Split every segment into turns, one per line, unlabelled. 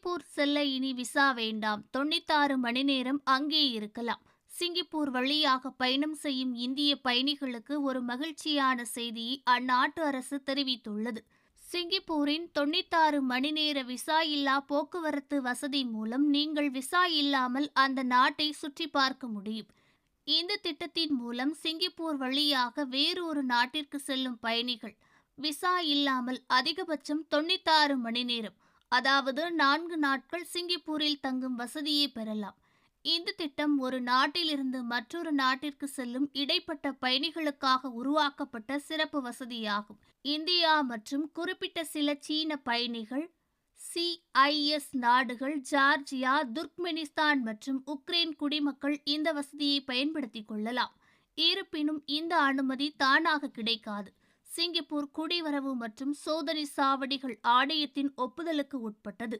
Singapore செல்ல இனி visa வேண்டாம். 96 மணி நேரம் அங்கே இருக்கலாம். சிங்கப்பூர் வழியாக பயணம் செய்யும் இந்திய பயணிகளுக்கு ஒரு மகிழ்ச்சியான செய்தியை அந்நாட்டு அரசு தெரிவித்துள்ளது. சிங்கப்பூரின் 96 மணி நேர விசா இல்லா போக்குவரத்து வசதி மூலம் நீங்கள் விசா இல்லாமல் அந்த நாட்டை சுற்றி பார்க்க முடியும். இந்த திட்டத்தின் மூலம் சிங்கப்பூர் வழியாக வேறொரு நாட்டிற்கு செல்லும் பயணிகள் விசா இல்லாமல் அதிகபட்சம் 96 மணி நேரம், அதாவது 4 நாட்கள் சிங்கப்பூரில் தங்கும் வசதியை பெறலாம். இந்த திட்டம் ஒரு நாட்டிலிருந்து மற்றொரு நாட்டிற்கு செல்லும் இடைப்பட்ட பயணிகளுக்காக உருவாக்கப்பட்ட சிறப்பு வசதியாகும். இந்தியா மற்றும் குறிப்பிட்ட சில சீன பயணிகள், சிஐஎஸ் நாடுகள், ஜார்ஜியா, துர்க்மெனிஸ்தான் மற்றும் உக்ரைன் குடிமக்கள் இந்த வசதியை பயன்படுத்திக் கொள்ளலாம். இருப்பினும் இந்த அனுமதி தானாக கிடைக்காது. சிங்கப்பூர் குடிவரவு மற்றும் சோதனை சாவடிகள் ஆணையத்தின் ஒப்புதலுக்கு உட்பட்டது.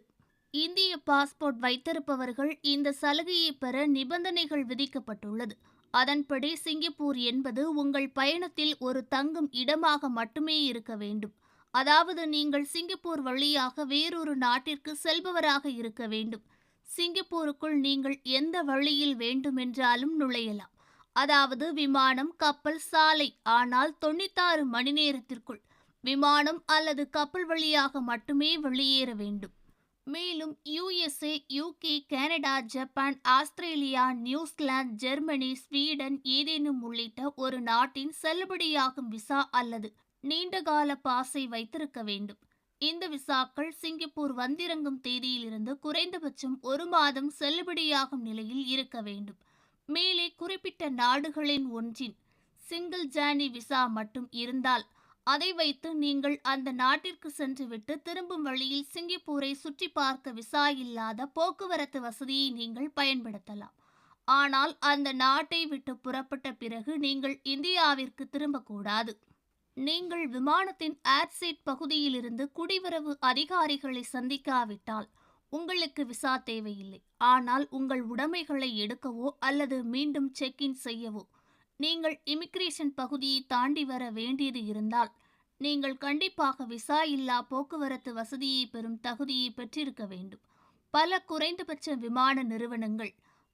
இந்திய பாஸ்போர்ட் வைத்திருப்பவர்கள் இந்த சலுகையை பெற நிபந்தனைகள் விதிக்கப்பட்டுள்ளது. அதன்படி சிங்கப்பூர் என்பது உங்கள் பயணத்தில் ஒரு தங்கும் இடமாக மட்டுமே இருக்க வேண்டும். அதாவது நீங்கள் சிங்கப்பூர் வழியாக வேறொரு நாட்டிற்கு செல்பவராக இருக்க வேண்டும். சிங்கப்பூருக்குள் நீங்கள் எந்த வழியில் வேண்டுமென்றாலும் நுழையலாம். அதாவது விமானம், கப்பல், சாலை. ஆனால் 96 மணி நேரத்திற்குள் விமானம் அல்லது கப்பல் வழியாக மட்டுமே வெளியேற வேண்டும். மேலும் USA, UK, Canada, Japan, Australia, New Zealand, Germany, Sweden ஏதேனும் உள்ளிட்ட ஒரு நாட்டின் செல்லுபடியாகும் விசா அல்லது நீண்டகால பாஸை வைத்திருக்க வேண்டும். இந்த விசாக்கள் சிங்கப்பூர் வந்திறங்கும் தேதியிலிருந்து குறைந்தபட்சம் 1 மாதம் செல்லுபடியாகும் நிலையில் இருக்க வேண்டும். மேலே குறிப்பிட்ட நாடுகளின் ஒன்றின் சிங்கிள் ஜேர்னி விசா மட்டும் இருந்தால் அதை வைத்து நீங்கள் அந்த நாட்டிற்கு சென்றுவிட்டு திரும்பும் வழியில் சிங்கப்பூரை சுற்றி பார்க்க விசா இல்லாத போக்குவரத்து வசதியை நீங்கள் பயன்படுத்தலாம். ஆனால் அந்த நாட்டை விட்டு புறப்பட்ட பிறகு நீங்கள் இந்தியாவிற்கு திரும்பக்கூடாது. நீங்கள் விமானத்தின் ஏர்சீட் பகுதியிலிருந்து குடிவரவு அதிகாரிகளை சந்திக்காவிட்டால் உங்களுக்கு விசா தேவையில்லை. ஆனால் உங்கள் உடைமைகளை எடுக்கவோ அல்லது மீண்டும் செக்இன் செய்யவோ நீங்கள் இமிகிரேஷன் பகுதியை தாண்டி வர வேண்டியது இருந்தால் நீங்கள் கண்டிப்பாக விசா இல்லா போக்குவரத்து வசதியை பெறும் தகுதியை பெற்றிருக்க வேண்டும். பல குறைந்தபட்ச விமான நிறுவனங்கள்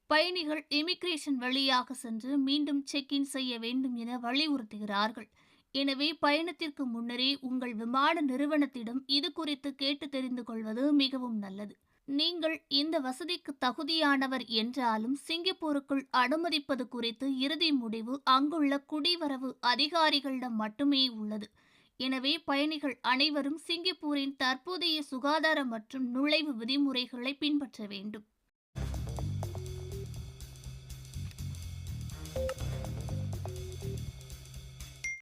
பயணிகள் இமிகிரேஷன் வழியாக சென்று மீண்டும் செக்இன் செய்ய வேண்டும் என வலியுறுத்துகிறார்கள். எனவே பயணத்திற்கு முன்னரே உங்கள் விமான நிறுவனத்திடம் இது குறித்து கேட்டு தெரிந்து கொள்வது மிகவும் நல்லது. நீங்கள் இந்த வசதிக்கு தகுதியானவர் என்றாலும் சிங்கப்பூருக்குள் அனுமதிப்பது குறித்து இறுதி முடிவு அங்குள்ள குடிவரவு அதிகாரிகளிடம் மட்டுமே உள்ளது. எனவே பயணிகள் அனைவரும் சிங்கப்பூரின் தற்போதைய சுகாதார மற்றும் நுழைவு விதிமுறைகளை பின்பற்ற வேண்டும்.